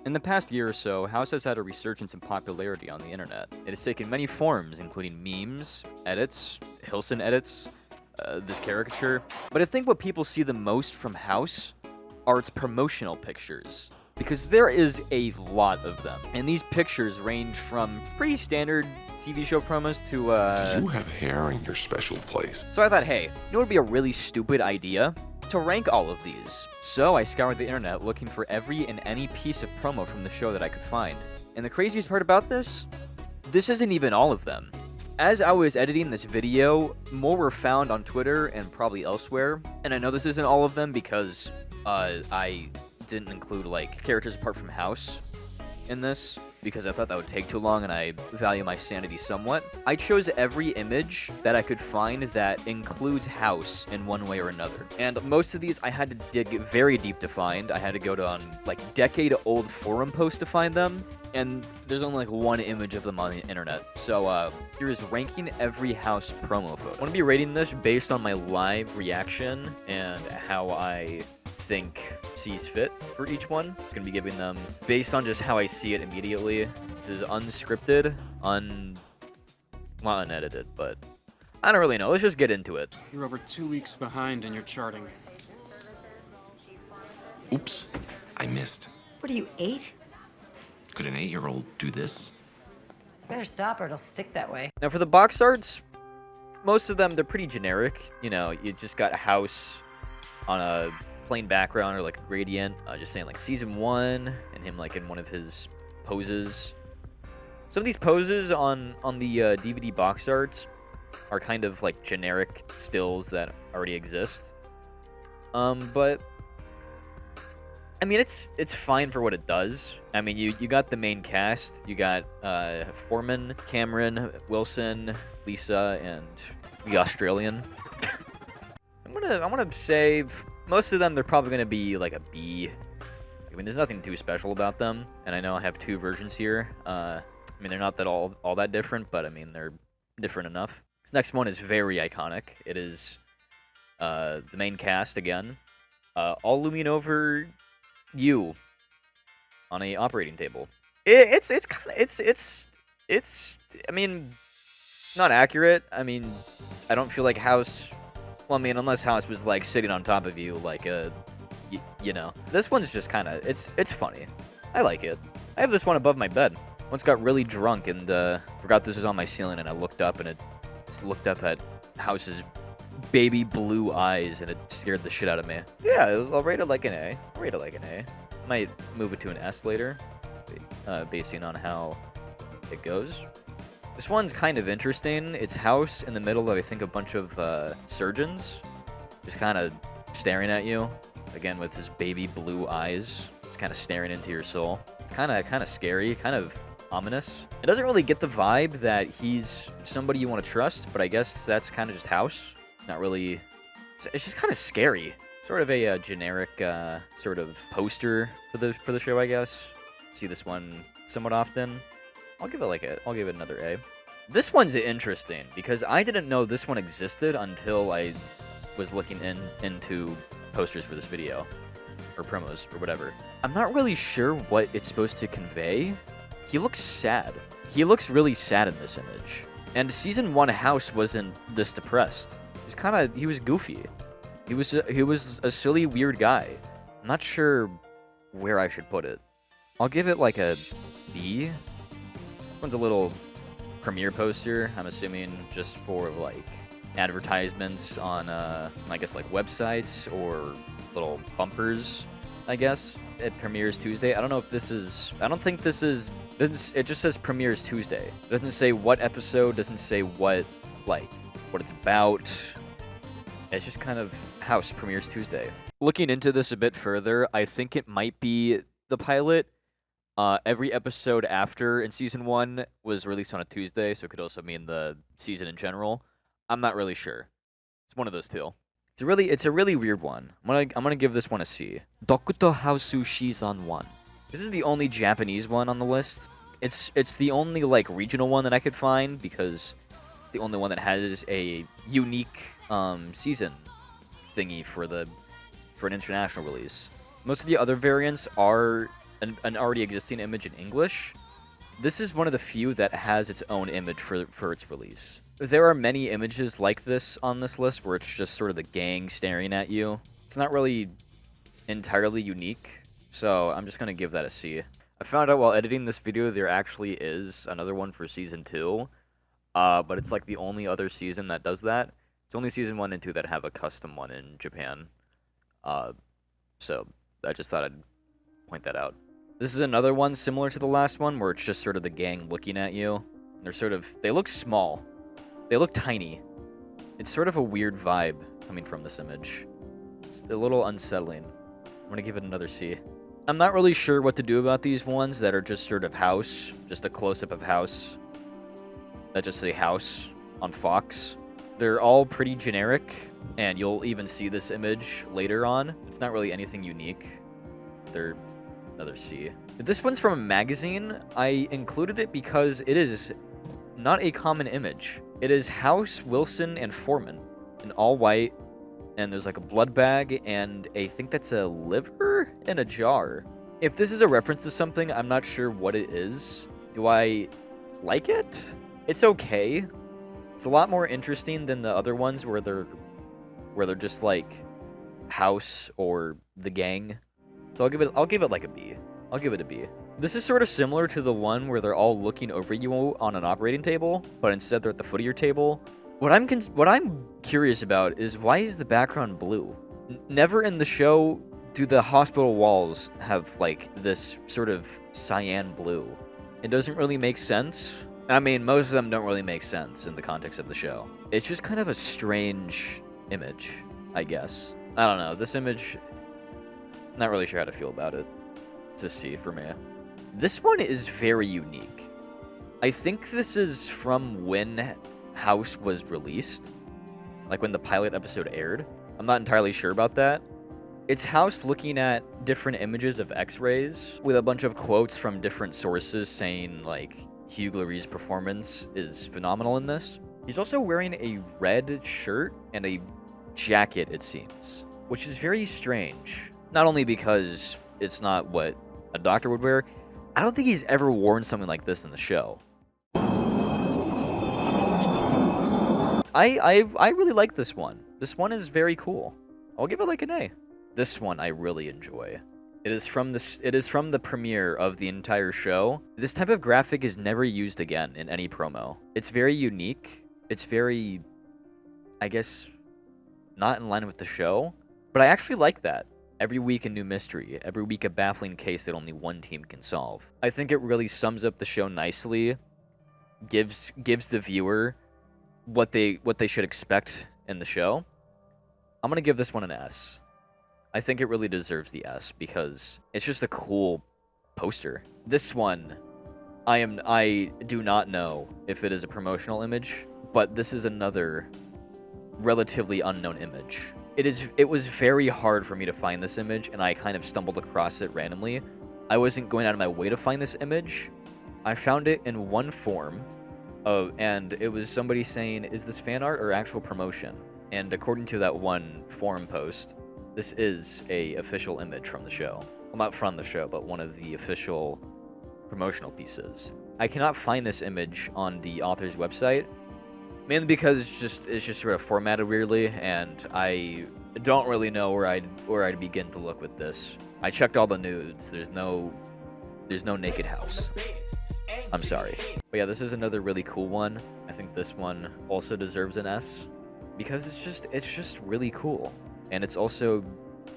In the past year or so, House has had a resurgence in popularity on the internet. It has taken many forms, including memes, edits, Hilson edits, this caricature. But I think what people see the most from House are its promotional pictures, because there is a lot of them. And these pictures range from pretty standard TV show promos to, Do you have hair in your special place? So I thought, hey, you know what would be a really stupid idea? To rank all of these. So I scoured the internet looking for every and any piece of promo from the show that I could find. And the craziest part about this isn't even all of them. As I was editing this video, more were found on Twitter and probably elsewhere. And I know this isn't all of them because I didn't include like characters apart from House in this, because I thought that would take too long and I value my sanity somewhat. I chose every image that I could find that includes House in one way or another. And most of these I had to dig very deep to find. I had to go to like decade-old forum posts to find them, and there's only like one image of them on the internet. So here's ranking every House promo photo. I'm gonna be rating this based on my live reaction and how I think sees fit for each one. It's gonna be giving them based on just how I see it immediately. This is unscripted, well, unedited, but I don't really know. Let's just get into it. You're over 2 weeks behind in your charting. Oops, I missed. What are you, 8? Could an 8-year-old do this? Better stop or it'll stick that way. Now for the box arts, most of them, they're pretty generic. You know, you just got a house on a plain background or like a gradient, just saying like season 1 and him like in one of his poses. Some of these poses on the DVD box arts are kind of like generic stills that already exist. But I mean it's fine for what it does. I mean you got the main cast. You got Foreman, Cameron, Wilson, Lisa, and the Australian. I'm gonna say most of them, they're probably going to be like a B. I mean, there's nothing too special about them. And I know I have 2 versions here. I mean, they're not that all that different, but I mean, they're different enough. This next one is very iconic. It is the main cast again. All looming over you on a operating table. It's I mean, not accurate. I mean, I don't feel like House... Well, I mean, unless House was, like, sitting on top of you, like, you know. This one's just kind of, it's funny. I like it. I have this one above my bed. Once got really drunk and, forgot this was on my ceiling, and I looked up, and it just looked up at House's baby blue eyes, and it scared the shit out of me. Yeah, I'll rate it like an A. I'll rate it like an A. Might move it to an S later, basing on how it goes. This one's kind of interesting. It's House in the middle of, I think, a bunch of surgeons just kind of staring at you, again with his baby blue eyes, just kind of staring into your soul. It's kind of scary, kind of ominous. It doesn't really get the vibe that he's somebody you want to trust, but I guess that's kind of just House. It's not really... It's just kind of scary. Sort of a generic sort of poster for the show, I guess. See this one somewhat often. I'll give it another A. This one's interesting because I didn't know this one existed until I was looking into posters for this video or promos or whatever. I'm not really sure what it's supposed to convey. He looks sad. He looks really sad in this image. And season 1 House wasn't this depressed. He was goofy. He was a silly, weird guy. I'm not sure where I should put it. I'll give it like a B. One's a little premiere poster, I'm assuming just for like advertisements on I guess like websites or little bumpers, I guess. It premieres Tuesday. I don't know if this is... I don't think this is... It just says premieres Tuesday. It doesn't say what episode, doesn't say what it's about. It's just kind of House premieres Tuesday. Looking into this a bit further, I think it might be the pilot. Every episode after in season 1 was released on a Tuesday, so it could also mean the season in general. I'm not really sure. It's one of those two. It's a really weird one. I'm gonna give this one a C. Dokuto House Season 1. This is the only Japanese one on the list. It's the only like regional one that I could find because it's the only one that has a unique season thingy for an international release. Most of the other variants are an already existing image in English, this is one of the few that has its own image for its release. There are many images like this on this list where it's just sort of the gang staring at you. It's not really entirely unique, so I'm just going to give that a C. I found out while editing this video there actually is another one for Season 2, but it's like the only other season that does that. It's only Season 1 and 2 that have a custom one in Japan. So I just thought I'd point that out. This is another one similar to the last one where it's just sort of the gang looking at you. They look small. They look tiny. It's sort of a weird vibe coming from this image. It's a little unsettling. I'm going to give it another C. I'm not really sure what to do about these ones that are just sort of house, just a close-up of house. That just say house on Fox. They're all pretty generic, and you'll even see this image later on. It's not really anything unique. They're another C. This one's from a magazine. I included it because it is not a common image. It is House, Wilson, and Foreman in all white, and there's like a blood bag, and I think that's a liver in a jar. If this is a reference to something, I'm not sure what it is. Do I like it? It's okay. It's a lot more interesting than the other ones where they're just like House or the gang. So I'll give it like a B. I'll give it a B. This is sort of similar to the one where they're all looking over you on an operating table, but instead they're at the foot of your table. What I'm curious about is why is the background blue? Never in the show do the hospital walls have like this sort of cyan blue. It doesn't really make sense. I mean, most of them don't really make sense in the context of the show. It's just kind of a strange image, I guess. I don't know. This image, not really sure how to feel about it. It's a C for me. This one is very unique. I think this is from when House was released, like when the pilot episode aired. I'm not entirely sure about that. It's House looking at different images of X-rays with a bunch of quotes from different sources saying like Hugh Laurie's performance is phenomenal in this. He's also wearing a red shirt and a jacket, it seems, which is very strange. Not only because it's not what a doctor would wear, I don't think he's ever worn something like this in the show. I really like this one. This one is very cool. I'll give it like an A. This one I really enjoy. It is from the premiere of the entire show. This type of graphic is never used again in any promo. It's very unique. It's very, I guess, not in line with the show, but I actually like that. Every week a new mystery, every week a baffling case that only one team can solve. I think it really sums up the show nicely, gives the viewer what they should expect in the show. I'm gonna give this one an S. I think it really deserves the S because it's just a cool poster. This one, I do not know if it is a promotional image, but this is another relatively unknown image. It was very hard for me to find this image, and I kind of stumbled across it randomly. I wasn't going out of my way to find this image. I found it in one form, and it was somebody saying, "Is this fan art or actual promotion?" And according to that one forum post, this is a official image from the show. Well, not from the show, but one of the official promotional pieces. I cannot find this image on the author's website, mainly because it's just sort of formatted weirdly, and I don't really know where I'd begin to look with this. I checked all the nudes. There's no naked house. I'm sorry. But yeah, this is another really cool one. I think this one also deserves an S because it's just really cool, and it's also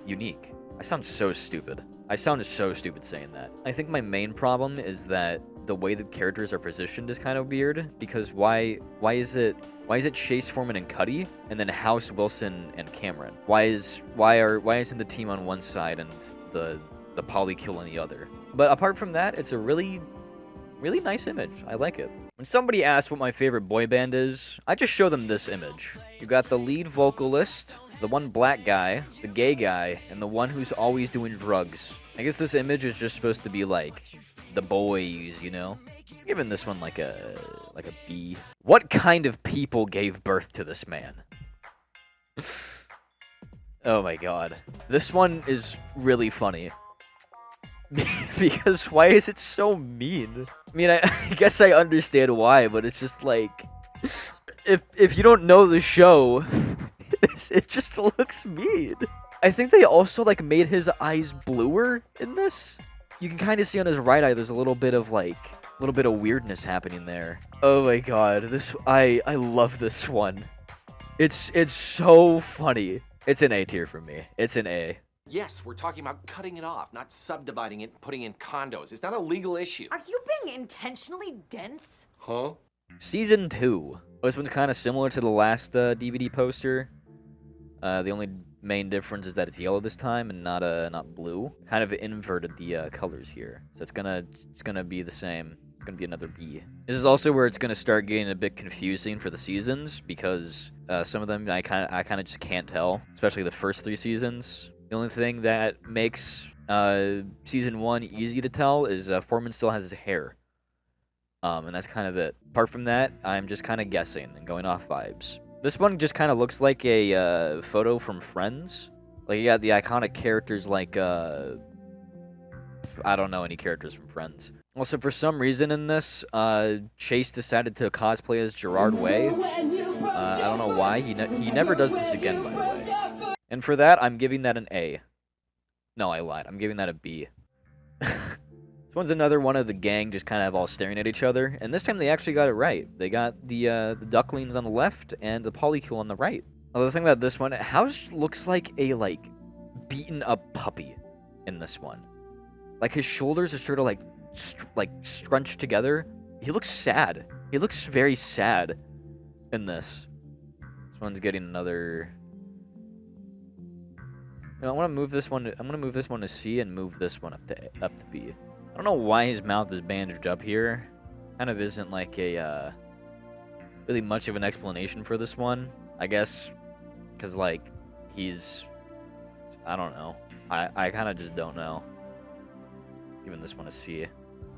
unique. I sound so stupid. I sounded so stupid saying that. I think my main problem is that the way the characters are positioned is kind of weird, because why is it Chase, Foreman, and Cuddy, and then House, Wilson, and Cameron? Why isn't the team on one side and the polycule on the other? But apart from that, it's a really nice image. I like it. When somebody asks what my favorite boy band is, I just show them this image. You got the lead vocalist, the one black guy, the gay guy, and the one who's always doing drugs. I guess this image is just supposed to be like the boys, you know? I'm giving this one like a B. What kind of people gave birth to this man? Oh my god. This one is really funny. Because why is it so mean? I mean, I guess I understand why, but it's just like, if you don't know the show, it just looks mean. I think they also like made his eyes bluer in this. You can kind of see on his right eye there's a little bit of weirdness happening there. Oh my god, I love this one. It's so funny. It's an A tier for me. It's an A. Yes, we're talking about cutting it off, not subdividing it and putting in condos. It's not a legal issue. Are you being intentionally dense? Huh? Season 2. This one's kind of similar to the last DVD poster. The only main difference is that it's yellow this time and not blue. Kind of inverted the colors here, so it's gonna be the same. It's gonna be another B. This is also where it's gonna start getting a bit confusing for the seasons because some of them I kind of just can't tell, especially the first 3 seasons. The only thing that makes season 1 easy to tell is Foreman still has his hair. And that's kind of it. Apart from that, I'm just kind of guessing and going off vibes. This one just kind of looks like a photo from Friends. Like, you got the iconic characters like, I don't know any characters from Friends. Also, for some reason in this, Chase decided to cosplay as Gerard Way. I don't know why. He never does this again, by the way. And for that, I'm giving that an A. No, I lied. I'm giving that a B. This one's another one of the gang just kind of all staring at each other. And this time they actually got it right. They got the ducklings on the left and the polycule on the right. Another thing about this one, House looks like a, beaten up puppy in this one. Like, his shoulders are sort of, scrunched together. He looks sad. He looks very sad in this. This one's getting another... I want to move this one. I'm gonna move this one to C and move this one up to B. I don't know why his mouth is bandaged up here. Kind of isn't like a really much of an explanation for this one. I guess because he's I don't know. I kind of just don't know. Giving this one a C.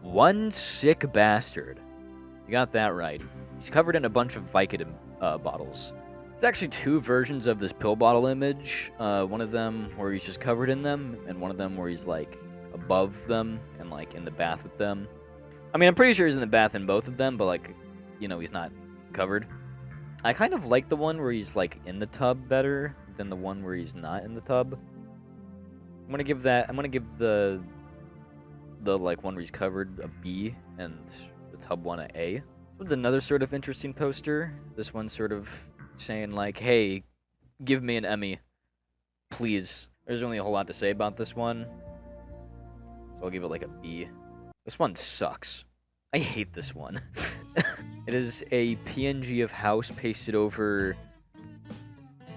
One sick bastard. You got that right. He's covered in a bunch of Vicodin bottles. There's actually 2 versions of this pill bottle image. One of them where he's just covered in them, and one of them where he's above them and in the bath with them. I mean, I'm pretty sure he's in the bath in both of them, but he's not covered. I kind of like the one where he's in the tub better than the one where he's not in the tub. I'm gonna give the one where he's covered a B and the tub one an A. This one's another sort of interesting poster. This one's sort of saying hey, give me an Emmy, please. There's only a whole lot to say about this one, so I'll give it a B. This one sucks. I hate this one. It is a PNG of House pasted over,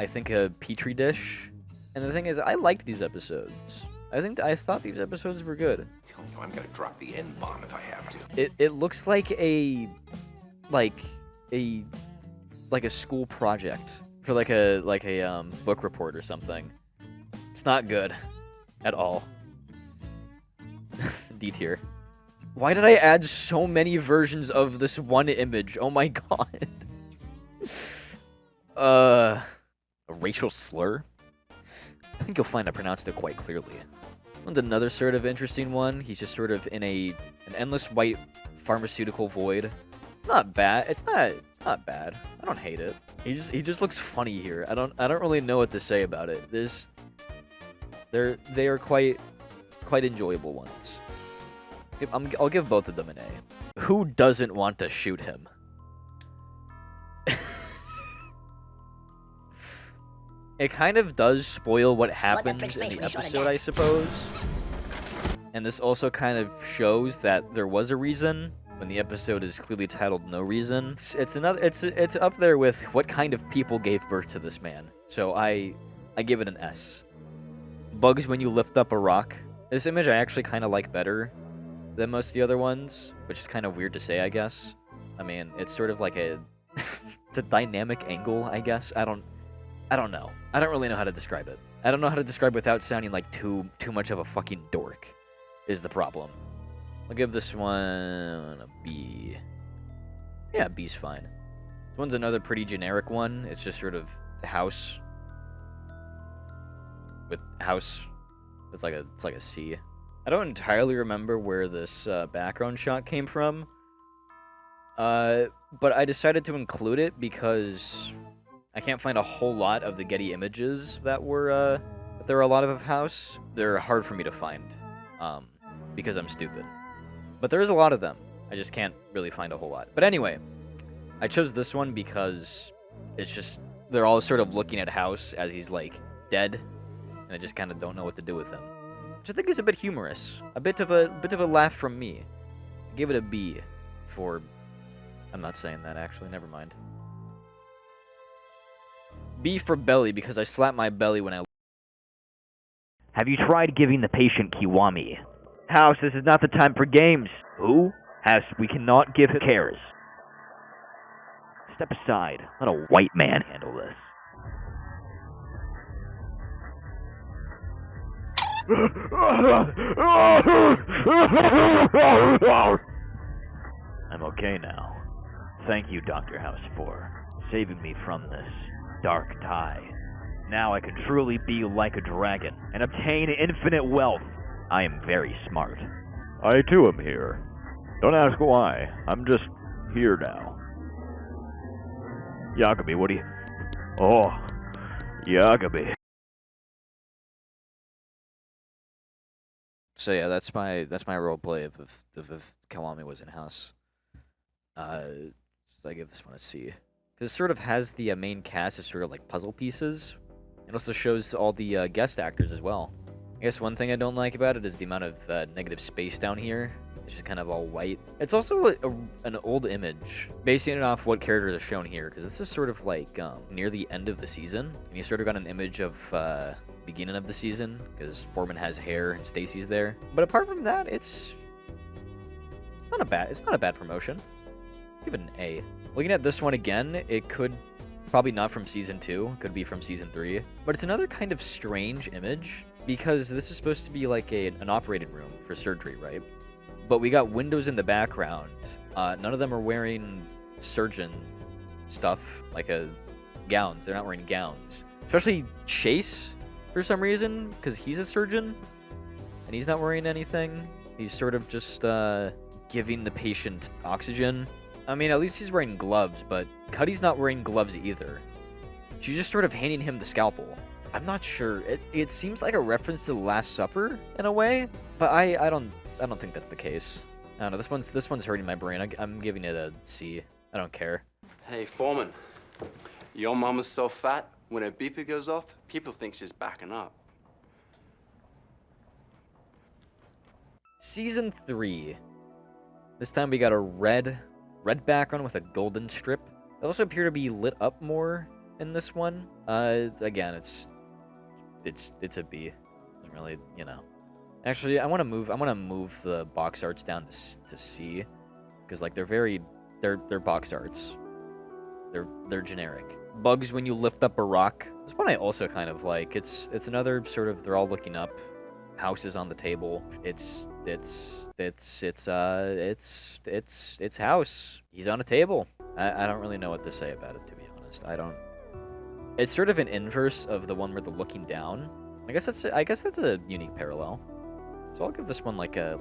I think, a petri dish. And the thing is, I liked these episodes. I thought these episodes were good. Tell you, I'm gonna drop the N-bomb if I have to. It looks like a school project for a book report or something. It's not good at all. D tier. Why did I add so many versions of this one image? Oh my god. A racial slur? I think you'll find I pronounced it quite clearly. One's another sort of interesting one. He's just sort of in an endless white pharmaceutical void. It's not bad. It's not bad. I don't hate it. He just looks funny here. I don't really know what to say about it. They are quite enjoyable ones. I'll give both of them an A. Who doesn't want to shoot him? It kind of does spoil what happens in the episode, I suppose. And this also kind of shows that there was a reason when the episode is clearly titled No Reason. It's up there with what kind of people gave birth to this man. So I give it an S. Bugs when you lift up a rock. This image I actually kind of like better than most of the other ones, which is kind of weird to say, I guess. I mean, it's sort of like it's a dynamic angle, I guess. I don't know. I don't really know how to describe it. I don't know how to describe it without sounding like too much of a fucking dork, is the problem. I'll give this one a B. Yeah, B's fine. This one's another pretty generic one. It's just sort of the house. With house, it's like a C. I don't entirely remember where this background shot came from, but I decided to include it because I can't find a whole lot of the Getty images that were that there were a lot of House. They're hard for me to find, because I'm stupid. But there is a lot of them. I just can't really find a whole lot. But anyway, I chose this one because it's just they're all sort of looking at House as he's like dead, and I just kind of don't know what to do with him, which I think is a bit humorous, a bit of a laugh from me. I give it a B for. I'm not saying that actually. Never mind. B for belly because I slap my belly when I. Have you tried giving the patient Kiwami? House, this is not the time for games. Who? House, we cannot give cares. Step aside. Let a white man handle this. I'm okay now. Thank you, Dr. House, for saving me from this dark tie. Now I can truly be like a dragon and obtain infinite wealth. I am very smart. I too am here. Don't ask why. I'm just here now. Yagami, what do you... Oh, Yagami. So yeah, that's my role play if Kiwami was in House. So I give this one a C. Because it sort of has the main cast as sort of like puzzle pieces. It also shows all the guest actors as well. I guess one thing I don't like about it is the amount of negative space down here. It's just kind of all white. It's also an old image, basing it off what characters are shown here, because this is sort of like near the end of the season, and you sort of got an image of beginning of the season, because Foreman has hair and Stacy's there. But apart from that, it's not a bad promotion. Give it an A. Looking at this one again, it could probably not from season 2, could be from season 3, but it's another kind of strange image because this is supposed to be like an operating room for surgery, right? But we got windows in the background. None of them are wearing surgeon stuff, like gowns. They're not wearing gowns. Especially Chase, for some reason, because he's a surgeon, and he's not wearing anything. He's sort of just giving the patient oxygen. I mean, at least he's wearing gloves, but Cuddy's not wearing gloves either. She's just sort of handing him the scalpel. I'm not sure. It seems like a reference to the Last Supper in a way, but I don't think that's the case. I don't know. This one's hurting my brain. I'm giving it a C. I don't care. Hey, Foreman. Your mama's so fat, when her beeper goes off, people think she's backing up. Season 3. This time we got a red background with a golden strip. They also appear to be lit up more in this one. Again, it's a B. Doesn't really, you know. Actually, I want to move the box arts down to C, because like they're box arts. They're generic. Bugs when you lift up a rock. This one I also kind of like. It's another sort of they're all looking up. House is on the table. It's House. He's on a table. I don't really know what to say about it, to be honest. I don't. It's sort of an inverse of the one where they're looking down. I guess that's a unique parallel. So I'll give this one like a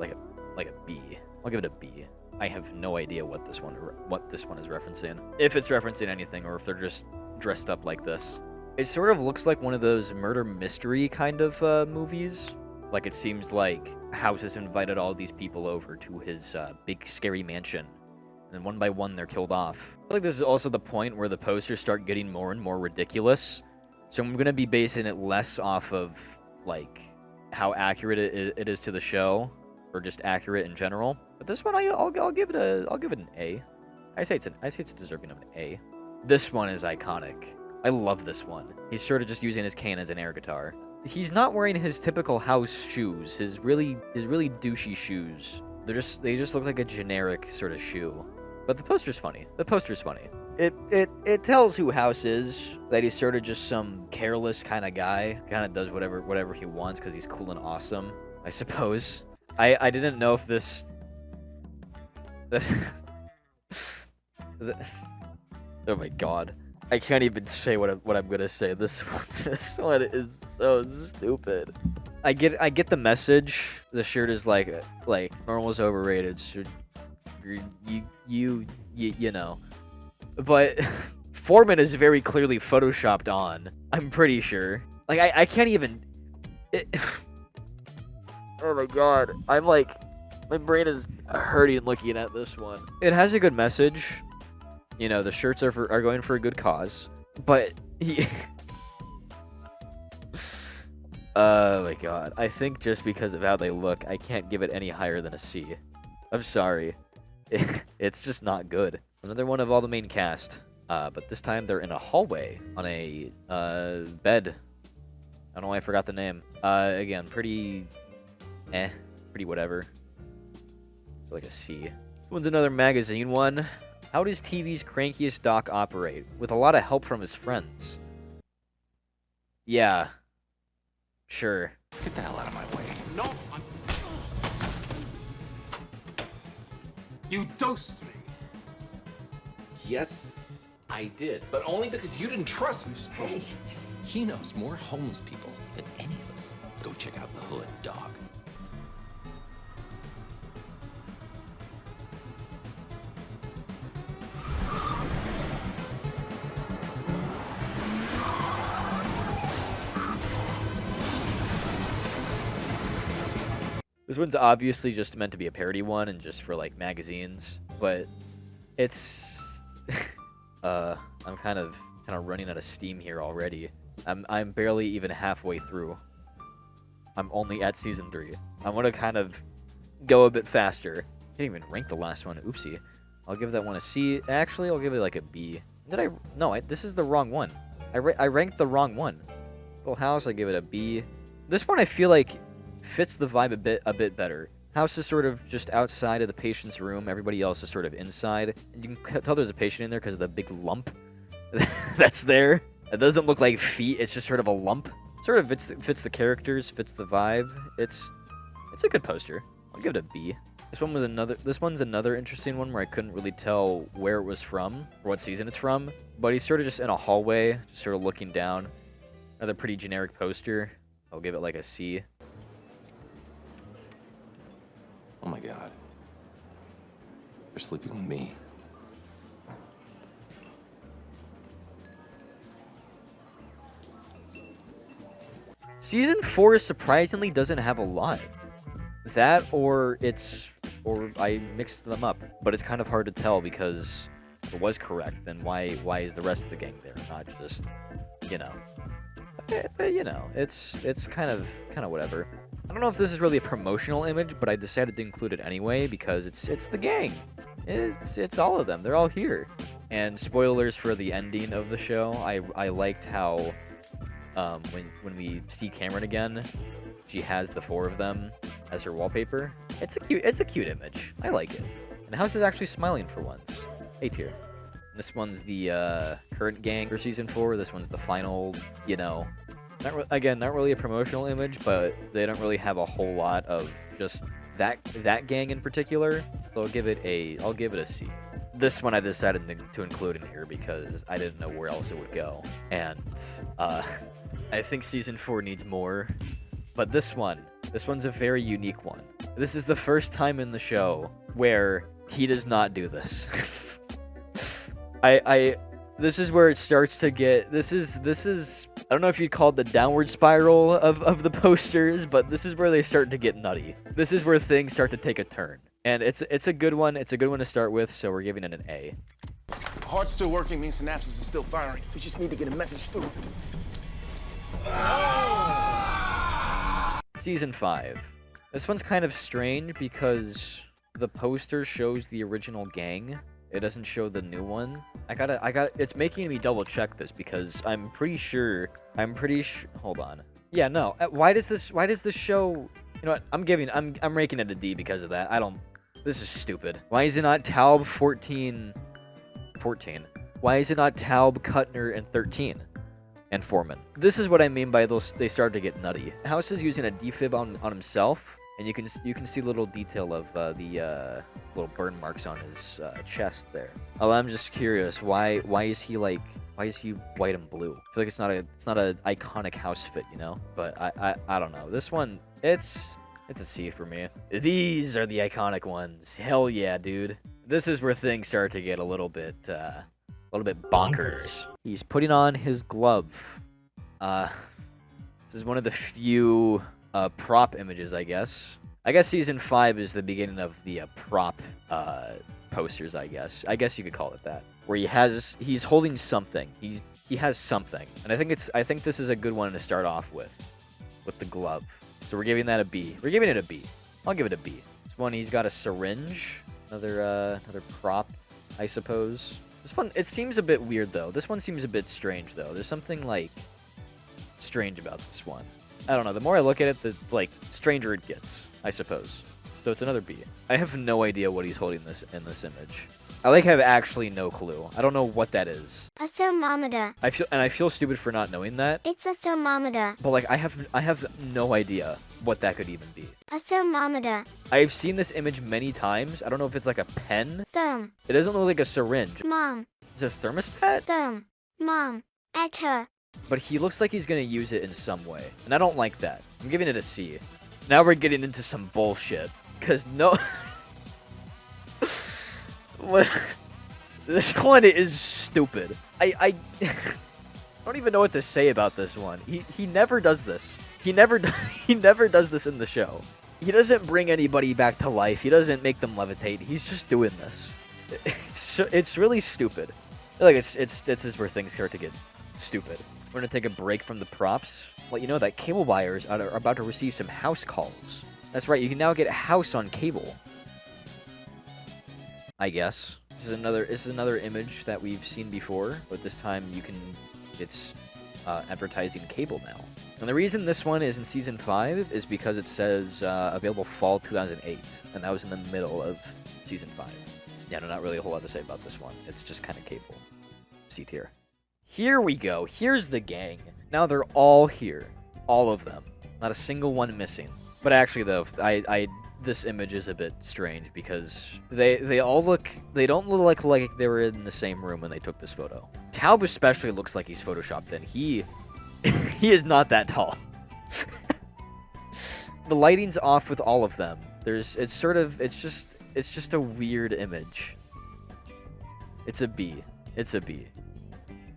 B. I'll give it a B. I have no idea what this one is referencing. If it's referencing anything, or if they're just dressed up like this. It sort of looks like one of those murder mystery kind of movies. Like it seems like House has invited all these people over to his big scary mansion. And then one by one they're killed off. I feel like this is also the point where the posters start getting more and more ridiculous. So I'm going to be basing it less off of like how accurate it is to the show, or just accurate in general. But this one I'll give it an A. I say it's deserving of an A. This one is iconic. I love this one. He's sort of just using his cane as an air guitar. He's not wearing his typical House shoes. His really douchey shoes. They just look like a generic sort of shoe. But the poster's funny. It tells who House is. That he's sort of just some careless kind of guy. Kind of does whatever he wants because he's cool and awesome, I suppose. I didn't know if this. Oh my god. I can't even say what I'm gonna say. This this one is so stupid. I get the message. The shirt is like normal's overrated. So you know, but Foreman is very clearly photoshopped on. I'm pretty sure. Like I can't even. Oh my god, I'm like, my brain is hurting looking at this one. It has a good message. You know, the shirts are going for a good cause, but oh my god, I think just because of how they look, I can't give it any higher than a C. I'm sorry. It's just not good. Another one of all the main cast, but this time they're in a hallway on a bed. I don't know why I forgot the name. Again, pretty whatever. So like a C. This one's another magazine one. How does TV's crankiest doc operate? With a lot of help from his friends. Yeah. Sure. Get the hell out of my way. No, You dosed me. Yes, I did. But only because you didn't trust me. Hey, he knows more homeless people than any of us. Go check out the hood, dog. This one's obviously just meant to be a parody one and just for like magazines, but it's I'm kind of running out of steam here already. I'm barely even halfway through. I'm only at season 3. I want to kind of go a bit faster. Didn't even rank the last one. Oopsie. I'll give that one a C. Actually, I'll give it like a B. Did I? No, this is the wrong one. I ranked the wrong one. Full House, I give it a B. This one I feel like fits the vibe a bit better. House is sort of just outside of the patient's room. Everybody else is sort of inside. And you can tell there's a patient in there because of the big lump that's there. It doesn't look like feet. It's just sort of a lump. Sort of fits the characters, fits the vibe. It's a good poster. I'll give it a B. This one's another interesting one where I couldn't really tell where it was from or what season it's from. But he's sort of just in a hallway, just sort of looking down. Another pretty generic poster. I'll give it like a C. Oh my god. You're sleeping with me. Season 4 surprisingly doesn't have a lot. That or I mixed them up. But it's kind of hard to tell because if it was correct, then why is the rest of the gang there? Not just, you know. But you know, it's kind of whatever. I don't know if this is really a promotional image, but I decided to include it anyway because it's the gang. It's all of them. They're all here. And spoilers for the ending of the show. I liked how when we see Cameron again, she has the 4 of them as her wallpaper. It's a cute image. I like it. And the house is actually smiling for once. A tier. This one's the current gang for season 4. This one's the final, you know. Not really a promotional image, but they don't really have a whole lot of just that gang in particular. So I'll give it a C. This one I decided to include in here because I didn't know where else it would go, and I think season 4 needs more. But this one's a very unique one. This is the first time in the show where he does not do this. This is where it starts to get. This is. I don't know if you'd call it the downward spiral of the posters, but this is where they start to get nutty. This is where things start to take a turn. And it's a good one. It's a good one to start with, so we're giving it an A. Heart's still working means synapses are still firing. We just need to get a message through. Season 5. This one's kind of strange because the poster shows the original gang. It doesn't show the new one. It's making me double check this because I'm pretty sure, hold on. Yeah, no. Why does this show, you know what? I'm ranking it a D because of that. This is stupid. Why is it not Taub 14? Why is it not Taub, Kuttner, and 13? And Foreman? This is what I mean by those, they start to get nutty. House is using a defib on himself. And you can see a little detail of the little burn marks on his chest there. Oh, I'm just curious, why is he like Why is he white and blue? I feel like it's not a iconic house fit, you know? But I don't know. This one, it's a C for me. These are the iconic ones. Hell yeah, dude. This is where things start to get a little bit bonkers. He's putting on his glove. This is one of the few prop images, I guess. I guess season 5 is the beginning of the prop posters, I guess. I guess you could call it that. Where he's holding something. He has something. And I think this is a good one to start off with the glove. So we're giving that a B. We're giving it a B. I'll give it a B. This one, he's got a syringe. Another prop, I suppose. This one, it seems a bit weird though. This one seems a bit strange though. There's something like strange about this one. I don't know. The more I look at it, the stranger it gets, I suppose. So it's another B. I have no idea what he's holding in this image. I have actually no clue. I don't know what that is. A thermometer. I feel stupid for not knowing that. It's a thermometer. But I have no idea what that could even be. A thermometer. I've seen this image many times. I don't know if it's like a pen. Therm. It doesn't look like a syringe. Mom. Is it a thermostat? Therm. Mom. At her. But he looks like he's gonna use it in some way. And I don't like that. I'm giving it a C. Now we're getting into some bullshit. Cause no what this one is stupid. I don't even know what to say about this one. He never does this. He never does this in the show. He doesn't bring anybody back to life. He doesn't make them levitate. He's just doing this. It's really stupid. This is where things start to get stupid. We're gonna take a break from the props. Let you know that cable buyers are about to receive some house calls. That's right, you can now get a house on cable. I guess. This is another image that we've seen before, but this time it's advertising cable now. And the reason this one is in season 5 is because it says available fall 2008, and that was in the middle of season 5. Yeah, no, not really a whole lot to say about this one. It's just kind of cable. C tier. Here we go. Here's the gang. Now they're all here. All of them. Not a single one missing. But actually, though, this image is a bit strange because they don't look like they were in the same room when they took this photo. Taub especially looks like he's photoshopped in. He is not that tall. The lighting's off with all of them. It's just a weird image. It's a B. It's a B.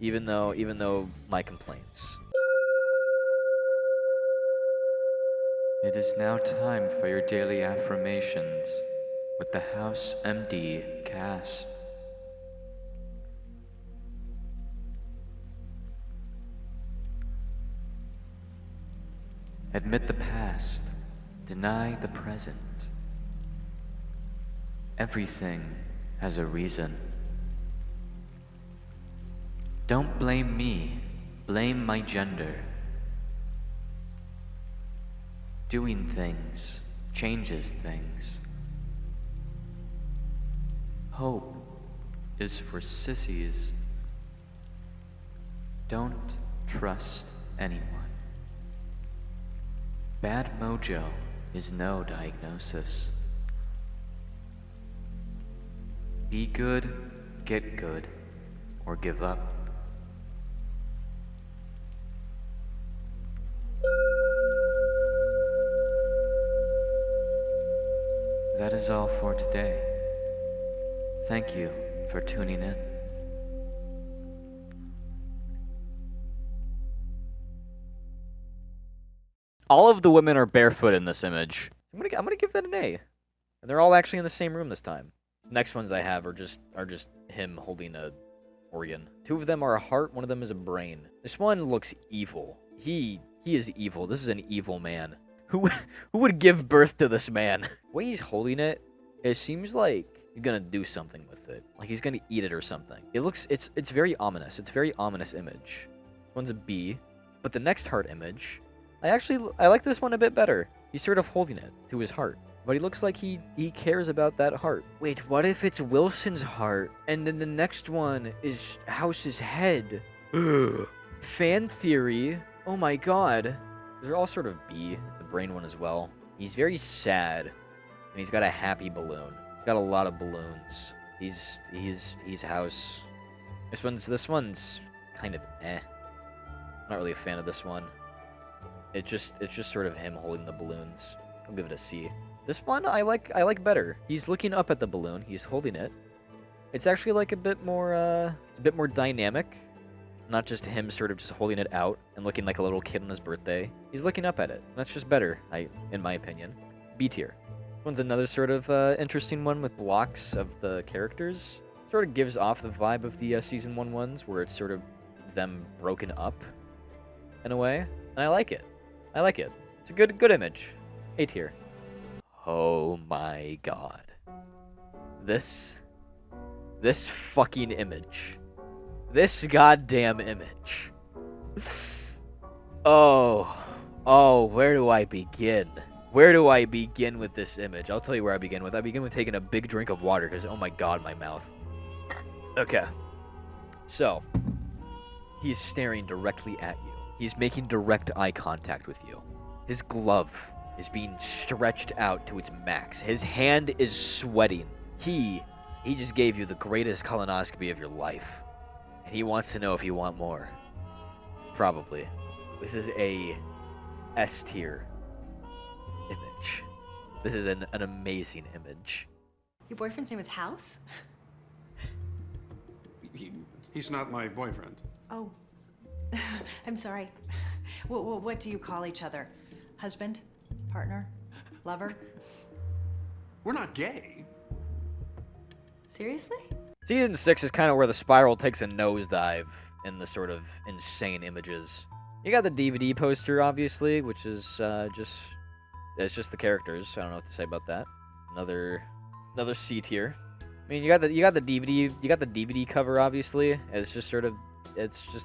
Even though my complaints. It is now time for your daily affirmations with the House MD cast. Admit the past, deny the present. Everything has a reason. Don't blame me, blame my gender. Doing things changes things. Hope is for sissies. Don't trust anyone. Bad mojo is no diagnosis. Be good, get good, or give up. That is all for today. Thank you for tuning in. All of the women are barefoot in this image. I'm gonna give that an A. And they're all actually in the same room this time. Next ones I have are just him holding a organ. 2 of them are a heart, 1 of them is a brain. This one looks evil. He is evil. This is an evil man. Who would give birth to this man? The way he's holding it, it seems like he's gonna do something with it. Like he's gonna eat it or something. It's very ominous. It's a very ominous image. One's a B, but the next heart image, I like this one a bit better. He's sort of holding it to his heart, but he looks like he cares about that heart. Wait, what if it's Wilson's heart, and then the next one is House's head? Fan theory. Oh my god. They're all sort of B. The brain one as well. He's very sad, and he's got a happy balloon. He's got a lot of balloons. He's House. This one's kind of eh. Not really a fan of this one. It's just sort of him holding the balloons. I'll give it a C. This one I like better. He's looking up at the balloon. He's holding it. It's actually like a bit more dynamic. Not just him sort of just holding it out and looking like a little kid on his birthday. He's looking up at it. That's just better, in my opinion. B tier. This one's another sort of interesting one with blocks of the characters. Sort of gives off the vibe of the Season 1 ones, where it's sort of them broken up in a way. And I like it. I like it. It's a good image. A tier. Oh my god. This fucking image. This goddamn image. Oh, where do I begin? Where do I begin with this image? I'll tell you where I begin with. I begin with taking a big drink of water, because, oh my god, my mouth. Okay. So, he's staring directly at you. He's making direct eye contact with you. His glove is being stretched out to its max. His hand is sweating. He just gave you the greatest colonoscopy of your life. And he wants to know if you want more. Probably. This is a S tier image. This is an amazing image. Your boyfriend's name is House? He's not my boyfriend. Oh. I'm sorry. What do you call each other? Husband? Partner? Lover? We're not gay. Seriously? Season 6 is kind of where the spiral takes a nosedive in the sort of insane images. You got the DVD poster, obviously, which is it's just the characters. I don't know what to say about that. Another C tier. I mean, you got the DVD cover, obviously. It's just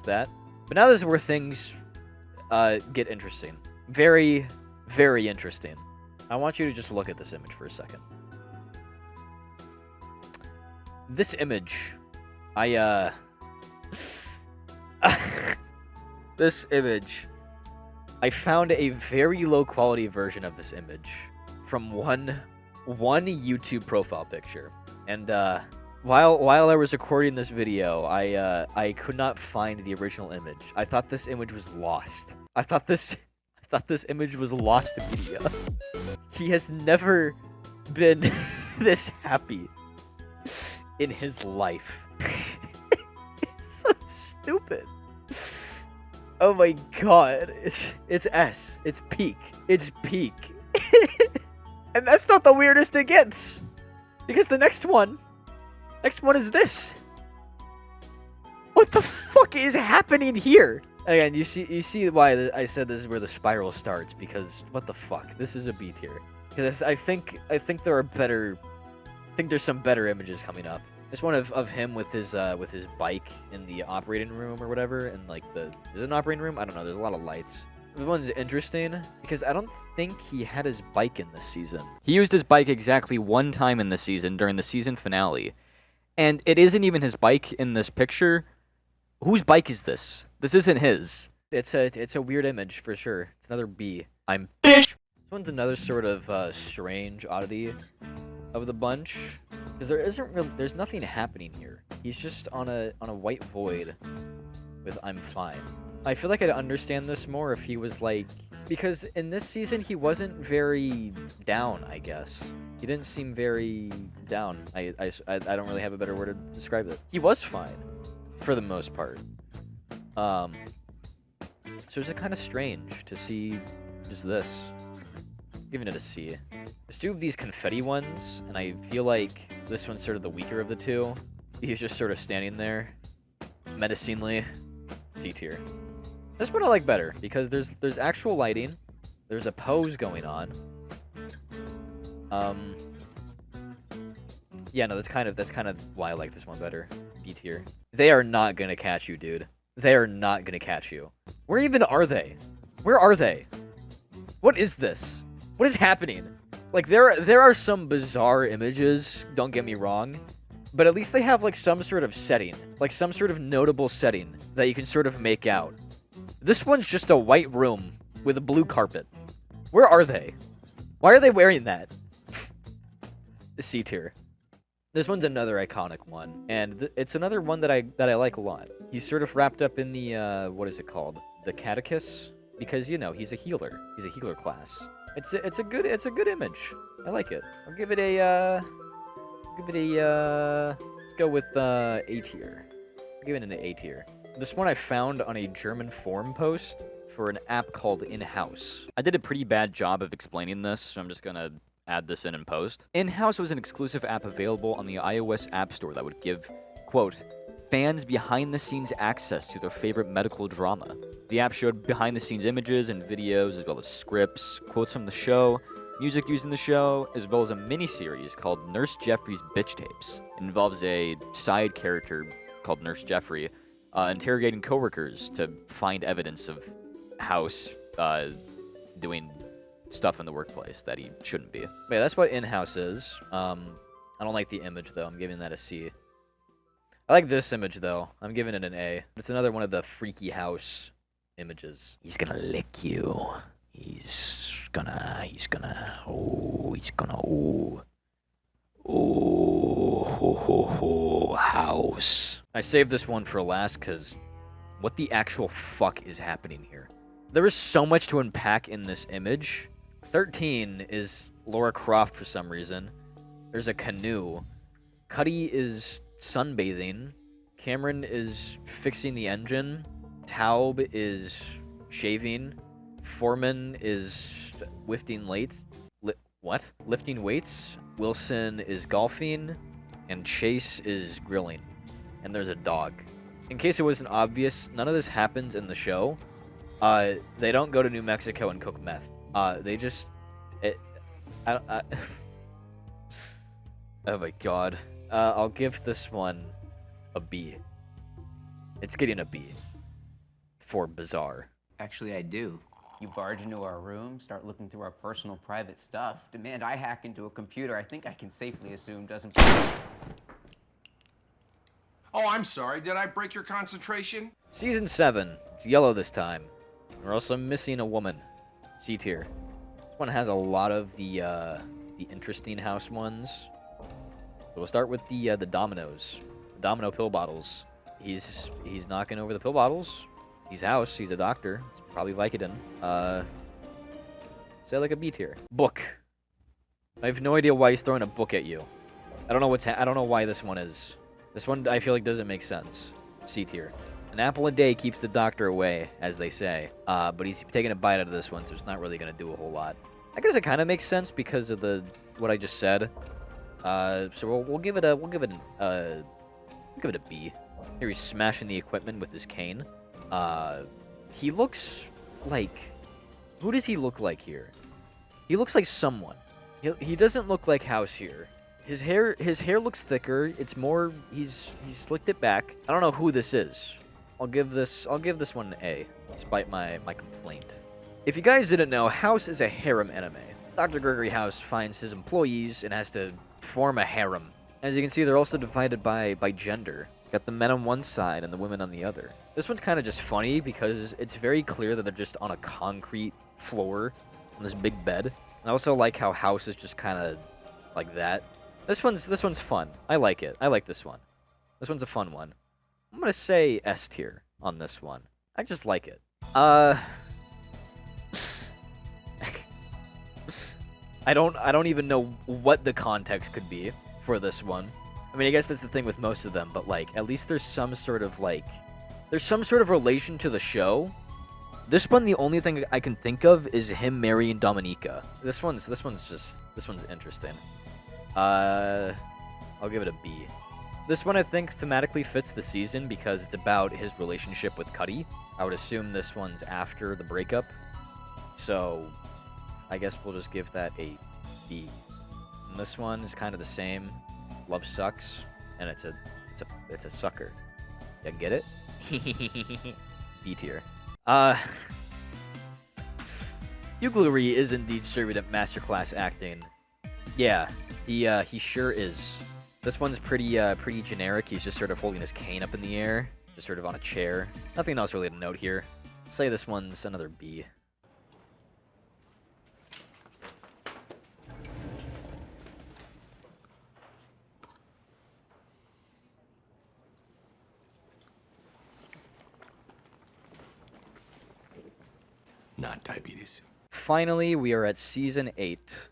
that. But now this is where things get interesting. Very, very interesting. I want you to just look at this image for a second. This image, this image, I found a very low quality version of this image from one YouTube profile picture, and while I was recording this video, I could not find the original image. I thought this image was lost. I thought this image was lost media. He has never been this happy in his life. It's so stupid. Oh my god. It's S. It's peak. It's peak. And that's not the weirdest it gets. Because the next one is this. What the fuck is happening here? Again, you see why I said this is where the spiral starts, because what the fuck? This is a B tier. Because I think there are better. I think there's some better images coming up. This one of him with his bike in the operating room or whatever, and like is it an operating room? I don't know. There's a lot of lights. The one's interesting because I don't think he had his bike in this season. He used his bike exactly one time in the season during the season finale, and it isn't even his bike in this picture. Whose bike is this? This isn't his. It's a weird image for sure. It's another B. This one's another sort of strange oddity of the bunch, because there's nothing happening here. He's just on a white void with "I'm fine." I feel like I'd understand this more if he was like, because in this season he wasn't very down. I guess he didn't seem very down. I don't really have a better word to describe it. He was fine for the most part. So it's kind of strange to see just this. Giving it a C. There's two of these confetti ones, and I feel like this one's sort of the weaker of the two. He's just sort of standing there, menacingly. C tier. This one I like better because there's actual lighting. There's a pose going on. Yeah, no, that's kind of why I like this one better. B tier. They are not gonna catch you, dude. They are not gonna catch you. Where even are they? Where are they? What is this? What is happening? Like, there are some bizarre images, don't get me wrong, but at least they have, like, some sort of setting. Like, some sort of notable setting that you can sort of make out. This one's just a white room with a blue carpet. Where are they? Why are they wearing that? C tier. This one's another iconic one, and it's another one that I like a lot. He's sort of wrapped up in the what is it called? The catechist, because you know he's a healer. He's a healer class. It's a good image. I like it. I'll give it a let's go with A tier. I'll give it an A tier. This one I found on a German forum post for an app called In-House. I did a pretty bad job of explaining this, so I'm just gonna add this in post. In-House was an exclusive app available on the iOS App Store that would give, quote, fans behind-the-scenes access to their favorite medical drama. The app showed behind-the-scenes images and videos, as well as scripts, quotes from the show, music used in the show, as well as a mini-series called Nurse Jeffrey's Bitch Tapes. It involves a side character called Nurse Jeffrey, interrogating coworkers to find evidence of House doing stuff in the workplace that he shouldn't be. But yeah, that's what In-House is. I don't like the image, though. I'm giving that a C. I like this image, though. I'm giving it an A. It's another one of the freaky house images. He's gonna lick you. He's gonna, house. I saved this one for last, because what the actual fuck is happening here? There is so much to unpack in this image. 13 is Laura Croft for some reason. There's a canoe. Cuddy is sunbathing. Cameron is fixing the engine. Taub is shaving. Foreman is lifting weights. Wilson is golfing. And Chase is grilling. And there's a dog. In case it wasn't obvious, none of this happens in the show. They don't go to New Mexico and cook meth. They just... oh my god. I'll give this one a B. It's getting a B. For bizarre. Actually, I do. You barge into our room, start looking through our personal private stuff, demand I hack into a computer I think I can safely assume doesn't... Oh, I'm sorry. Did I break your concentration? Season 7. It's yellow this time. We're also missing a woman. C tier. This one has a lot of the interesting house ones. So we'll start with the dominoes. The domino pill bottles. He's knocking over the pill bottles. He's house. He's a doctor. It's probably Vicodin. Say like a B tier. Book. I have no idea why he's throwing a book at you. I don't know I don't know why this one is. This one I feel like doesn't make sense. C tier. An apple a day keeps the doctor away, as they say. But he's taking a bite out of this one, so it's not really going to do a whole lot. I guess it kind of makes sense because of what I just said. So we'll give it a B. Here he's smashing the equipment with his cane. He looks like... Who does he look like here? He looks like someone. He doesn't look like House here. His hair looks thicker. It's more... He's slicked it back. I don't know who this is. I'll give this one an A, despite my complaint. If you guys didn't know, House is a harem anime. Dr. Gregory House finds his employees and has to form a harem. As you can see, they're also divided by gender. Got the men on one side and the women on the other. This one's kind of just funny because it's very clear that they're just on a concrete floor on this big bed. I also like how House is just kind of like that. This one's fun. I like it. I like this one. This one's a fun one. I'm gonna say S tier on this one. I just like it. I don't even know what the context could be for this one. I mean, I guess that's the thing with most of them, but like at least there's some sort of relation to the show. This one, the only thing I can think of is him marrying Dominica. This one's interesting. I'll give it a B. This one, I think, thematically fits the season because it's about his relationship with Cuddy. I would assume this one's after the breakup. So, I guess we'll just give that a B. And this one is kind of the same. Love sucks, and it's a sucker. You get it? B tier. Uglery is indeed serving at masterclass acting. Yeah, he sure is. This one's pretty generic. He's just sort of holding his cane up in the air, just sort of on a chair. Nothing else really to note here. I'll say this one's another B. not diabetes. Finally, we are at Season 8.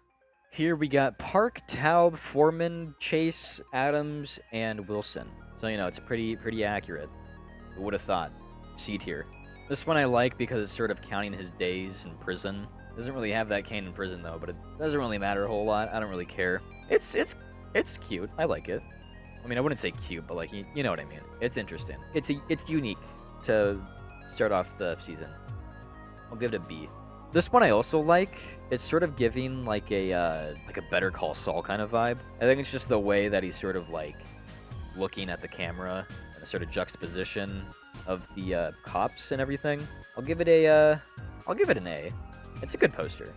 Here we got Park, Taub, Foreman, Chase, Adams, and Wilson. So, you know, it's pretty accurate. I would have thought. C tier. This one I like because it's sort of counting his days in prison. Doesn't really have that Kane in prison, though, but it doesn't really matter a whole lot. I don't really care. It's cute. I like it. I mean, I wouldn't say cute, but, like, you know what I mean. It's interesting. It's unique to start off the season. I'll give it a B. This one I also like. It's sort of giving like a Better Call Saul kind of vibe. I think it's just the way that he's sort of like looking at the camera and the sort of juxtaposition of the cops and everything. I'll give it an A. It's a good poster.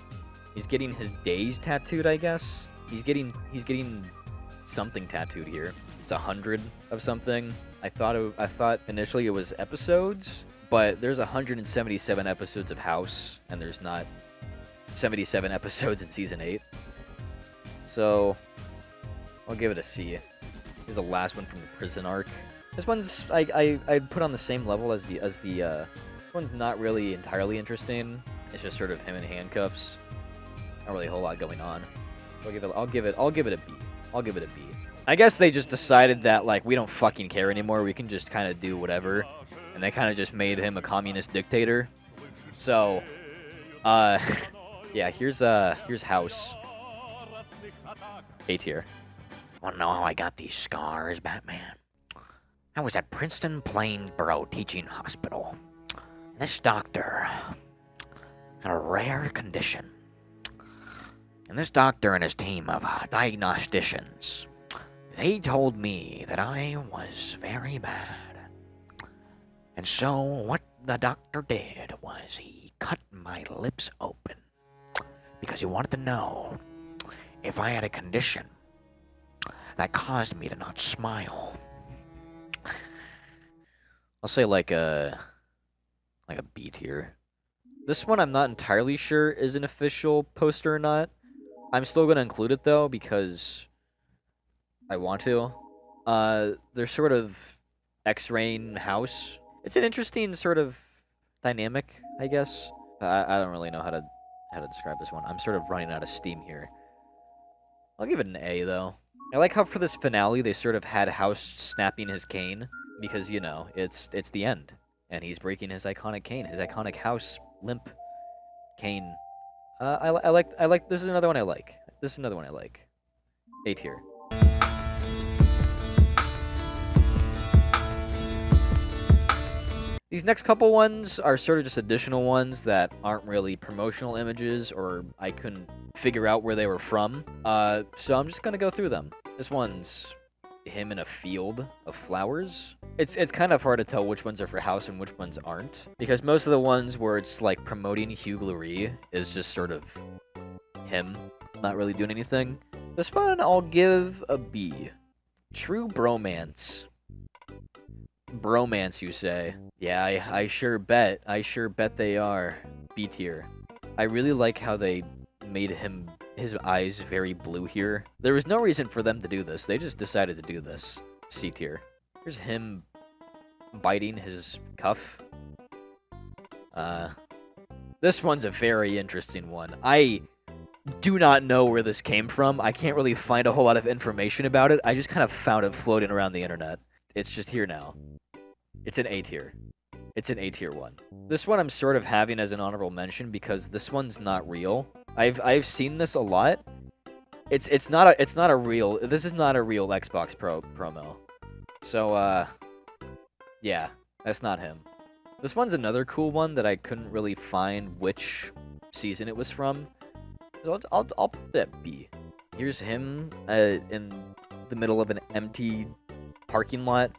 He's getting his days tattooed, I guess. He's getting something tattooed here. It's 100 of something. I thought initially it was episodes. But there's 177 episodes of House, and there's not 77 episodes in Season 8. So, I'll give it a C. Here's the last one from the prison arc. This one's, I'd put on the same level as this one's not really entirely interesting. It's just sort of him in handcuffs. Not really a whole lot going on. I'll give it a B. I'll give it a B. I guess they just decided that, like, we don't fucking care anymore. We can just kind of do whatever. And they kind of just made him a communist dictator. So, yeah, here's House. A tier. Wanna know how I got these scars, Batman? I was at Princeton Plainsboro Teaching Hospital. And this doctor had a rare condition. And this doctor and his team of diagnosticians, they told me that I was very bad. And so what the doctor did was he cut my lips open because he wanted to know if I had a condition that caused me to not smile. I'll say like a B tier. This one I'm not entirely sure is an official poster or not. I'm still going to include it though because I want to. They're sort of X-raying House. It's an interesting sort of dynamic, I guess. I don't really know how to describe this one. I'm sort of running out of steam here. I'll give it an A, though. I like how for this finale, they sort of had House snapping his cane. Because, you know, it's the end. And he's breaking his iconic cane. His iconic House limp cane. I like, this is another one I like. This is another one I like. A tier. These next couple ones are sort of just additional ones that aren't really promotional images, or I couldn't figure out where they were from. So I'm just gonna go through them. This one's him in a field of flowers. It's kind of hard to tell which ones are for House and which ones aren't, because most of the ones where it's like promoting Hugh Laurie is just sort of him not really doing anything. This one I'll give a B. True bromance. Bromance, you say? Yeah, I sure bet. I sure bet they are. B tier. I really like how they made his eyes very blue here. There was no reason for them to do this. They just decided to do this. C tier. Here's him biting his cuff. This one's a very interesting one. I do not know where this came from. I can't really find a whole lot of information about it. I just kind of found it floating around the internet. It's just here now. It's an A tier. It's an A tier one. This one I'm sort of having as an honorable mention because this one's not real. I've seen this a lot. It's not a real. This is not a real Xbox promo. So yeah, that's not him. This one's another cool one that I couldn't really find which season it was from. So I'll put that B. Here's him in the middle of an empty parking lot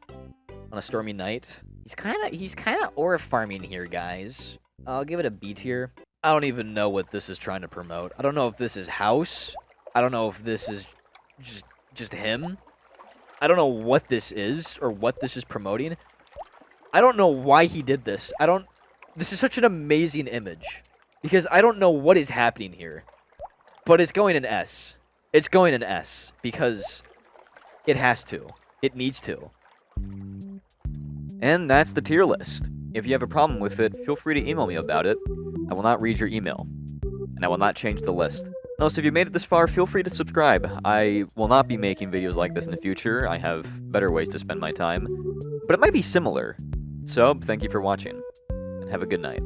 on a stormy night. He's kind of ore farming here, guys. I'll give it a B tier. I don't even know what this is trying to promote. I don't know if this is House. I don't know if this is just him. I don't know what this is or what this is promoting. I don't know why he did this. This is such an amazing image because I don't know what is happening here. But it's going in S. It's going in S because it has to. It needs to. And that's the tier list. If you have a problem with it, feel free to email me about it. I will not read your email, and I will not change the list. Also, if you made it this far, feel free to subscribe. I will not be making videos like this in the future. I have better ways to spend my time, but it might be similar. So, thank you for watching, and have a good night.